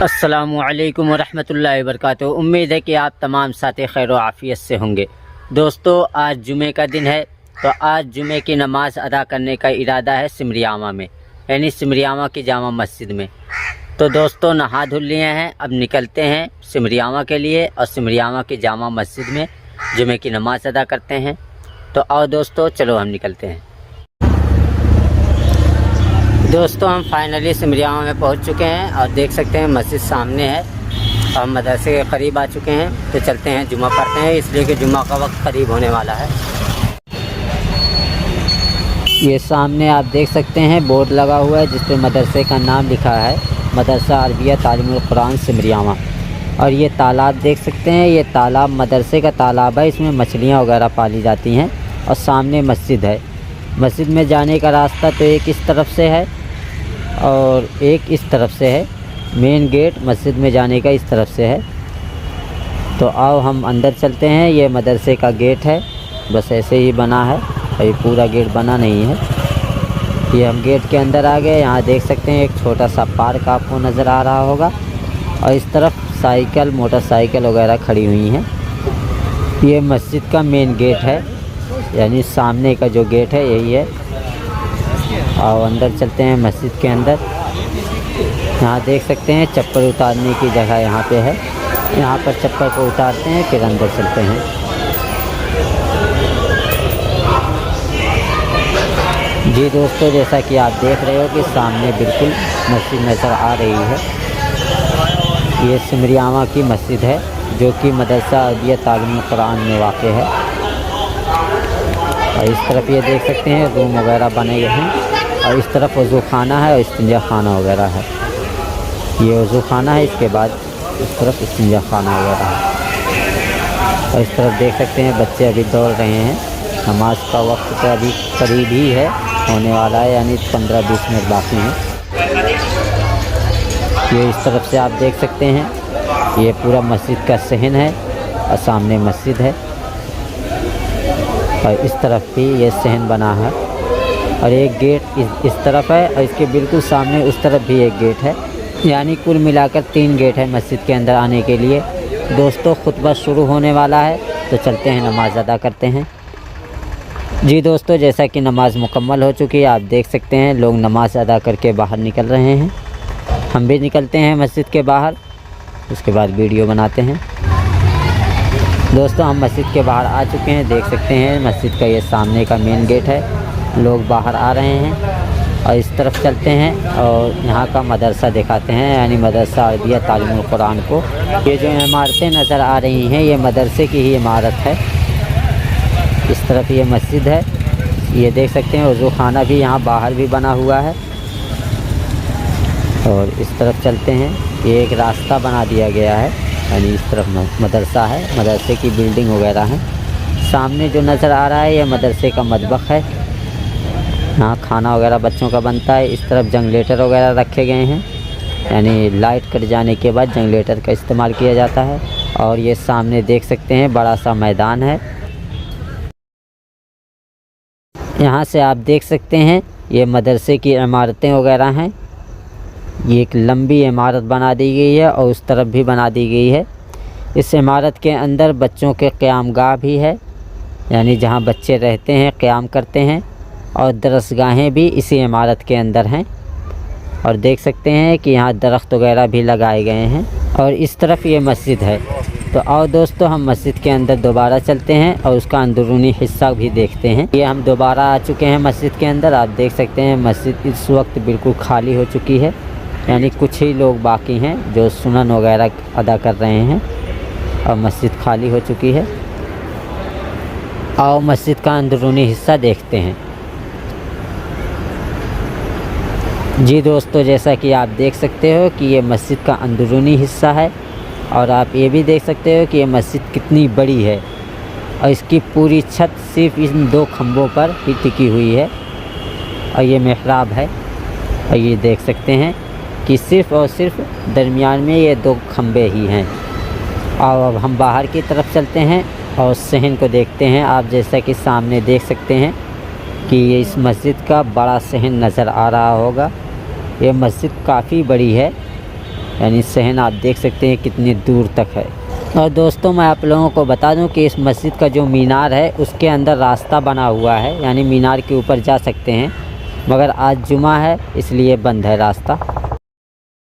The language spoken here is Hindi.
अस्सलामुअलैकुम वरहमतुल्लाहि वबरकातुहू। उम्मीद है कि आप तमाम साथी खैर व आफ़ियत से होंगे। दोस्तों, आज जुमे का दिन है, तो आज जुमे की नमाज़ अदा करने का इरादा है सिमरियामा में, यानी सिमरियामा की जामा मस्जिद में। तो दोस्तों, नहा धुल लिए हैं, अब निकलते हैं सिमरियामा के लिए और सिमरियामा की जामा मस्जिद में जुमे की नमाज़ अदा करते हैं। तो आओ दोस्तों, चलो हम निकलते हैं। दोस्तों, हम फाइनली सिमरियामा में पहुंच चुके हैं और देख सकते हैं मस्जिद सामने है। हम मदरसे के करीब आ चुके हैं, तो चलते हैं जुमा पढ़ते हैं, इसलिए कि जुमा का वक्त करीब होने वाला है। ये सामने आप देख सकते हैं बोर्ड लगा हुआ है जिस पे मदरसे का नाम लिखा है, मदरसा अरबिया तालीमुल कुरान सिमरियामा। और ये तालाब देख सकते हैं, ये तालाब मदरसे का तालाब है, इसमें मछलियाँ वगैरह पाली जाती हैं। और सामने मस्जिद है। मस्जिद में जाने का रास्ता तो एक इस तरफ से है और एक इस तरफ से है। मेन गेट मस्जिद में जाने का इस तरफ से है। तो आओ हम अंदर चलते हैं। ये मदरसे का गेट है, बस ऐसे ही बना है, अभी पूरा गेट बना नहीं है। ये हम गेट के अंदर आ गए। यहाँ देख सकते हैं एक छोटा सा पार्क आपको नज़र आ रहा होगा और इस तरफ साइकिल मोटरसाइकिल वगैरह खड़ी हुई हैं। ये मस्जिद का मेन गेट है, यानी सामने का जो गेट है यही है। और अंदर चलते हैं मस्जिद के अंदर। यहाँ देख सकते हैं चप्पल उतारने की जगह यहाँ पे है, यहाँ पर चप्पल को उतारते हैं फिर अंदर चलते हैं। जी दोस्तों, जैसा कि आप देख रहे हो कि सामने बिल्कुल मस्जिद नज़र आ रही है। ये सिमरियामा की मस्जिद है जो कि मदरसा अरबिया तालीमुल कुरान में वाक़ है। और इस तरफ ये देख सकते हैं रूम वगैरह बने गए हैं और इस तरफ वज़ू खाना है और इस्तिंजा खाना वगैरह है। ये वज़ू खाना है, इसके बाद इस तरफ इस्तिंजा खाना वगैरह है। और इस तरफ देख सकते हैं बच्चे अभी दौड़ रहे हैं। नमाज का वक्त तो अभी करीब ही है, होने वाला है, यानी 15-20 मिनट बाकी हैं। ये इस तरफ से आप देख सकते हैं, ये पूरा मस्जिद का सहन है और सामने मस्जिद है। और इस तरफ भी ये सहन बना है और एक गेट इस तरफ है और इसके बिल्कुल सामने उस तरफ भी एक गेट है, यानी कुल मिलाकर 3 गेट है मस्जिद के अंदर आने के लिए। दोस्तों, खुतबा शुरू होने वाला है, तो चलते हैं नमाज़ अदा करते हैं। जी दोस्तों, जैसा कि नमाज़ मुकम्मल हो चुकी है, आप देख सकते हैं लोग नमाज़ अदा करके बाहर निकल रहे हैं। हम भी निकलते हैं मस्जिद के बाहर, उसके बाद वीडियो बनाते हैं। दोस्तों, हम मस्जिद के बाहर आ चुके हैं, देख सकते हैं मस्जिद का ये सामने का मेन गेट है। लोग बाहर आ रहे हैं और इस तरफ चलते हैं और यहाँ का मदरसा दिखाते हैं, यानी मदरसा अरबिया तालीमुल कुरान को। ये जो इमारतें नज़र आ रही हैं ये मदरसे की ही इमारत है। इस तरफ ये मस्जिद है, ये देख सकते हैं वज़ू खाना भी यहाँ बाहर भी बना हुआ है। और इस तरफ चलते हैं, ये एक रास्ता बना दिया गया है, यानी इस तरफ मदरसा है, मदरसे की बिल्डिंग वगैरह है। सामने जो नज़र आ रहा है ये मदरसे का मतबख है, यहाँ खाना वगैरह बच्चों का बनता है। इस तरफ जनरेटर वगैरह रखे गए हैं, यानी लाइट कट जाने के बाद जनरेटर का इस्तेमाल किया जाता है। और ये सामने देख सकते हैं बड़ा सा मैदान है। यहाँ से आप देख सकते हैं ये मदरसे की इमारतें वगैरह हैं। ये एक लंबी इमारत बना दी गई है और उस तरफ भी बना दी गई है। इस इमारत के अंदर बच्चों के क़यामगाह भी है, यानी जहाँ बच्चे रहते हैं क़याम करते हैं। और दरसगाहें भी इसी इमारत के अंदर हैं। और देख सकते हैं कि यहाँ दरख्त वगैरह भी लगाए गए हैं। और इस तरफ ये मस्जिद है। तो आओ दोस्तों, हम मस्जिद के अंदर दोबारा चलते हैं और उसका अंदरूनी हिस्सा भी देखते हैं। ये हम दोबारा आ चुके हैं मस्जिद के अंदर। आप देख सकते हैं मस्जिद इस वक्त बिल्कुल खाली हो चुकी है, यानी कुछ ही लोग बाकी हैं जो सुनन वगैरह अदा कर रहे हैं और मस्जिद खाली हो चुकी है। आओ मस्जिद का अंदरूनी हिस्सा देखते हैं। जी दोस्तों, जैसा कि आप देख सकते हो कि ये मस्जिद का अंदरूनी हिस्सा है। और आप ये भी देख सकते हो कि ये मस्जिद कितनी बड़ी है और इसकी पूरी छत सिर्फ इन 2 खंभों पर ही टिकी हुई है। और ये मेहराब है और ये देख सकते हैं कि सिर्फ़ और सिर्फ दरमियान में ये 2 खंभे ही हैं। और अब हम बाहर की तरफ चलते हैं और सहन को देखते हैं। आप जैसा कि सामने देख सकते हैं कि ये इस मस्जिद का बड़ा सहन नज़र आ रहा होगा। ये मस्जिद काफ़ी बड़ी है यानी सहन आप देख सकते हैं कितनी दूर तक है। और दोस्तों मैं आप लोगों को बता दूं कि इस मस्जिद का जो मीनार है उसके अंदर रास्ता बना हुआ है, यानी मीनार के ऊपर जा सकते हैं, मगर आज जुमा है इसलिए बंद है रास्ता।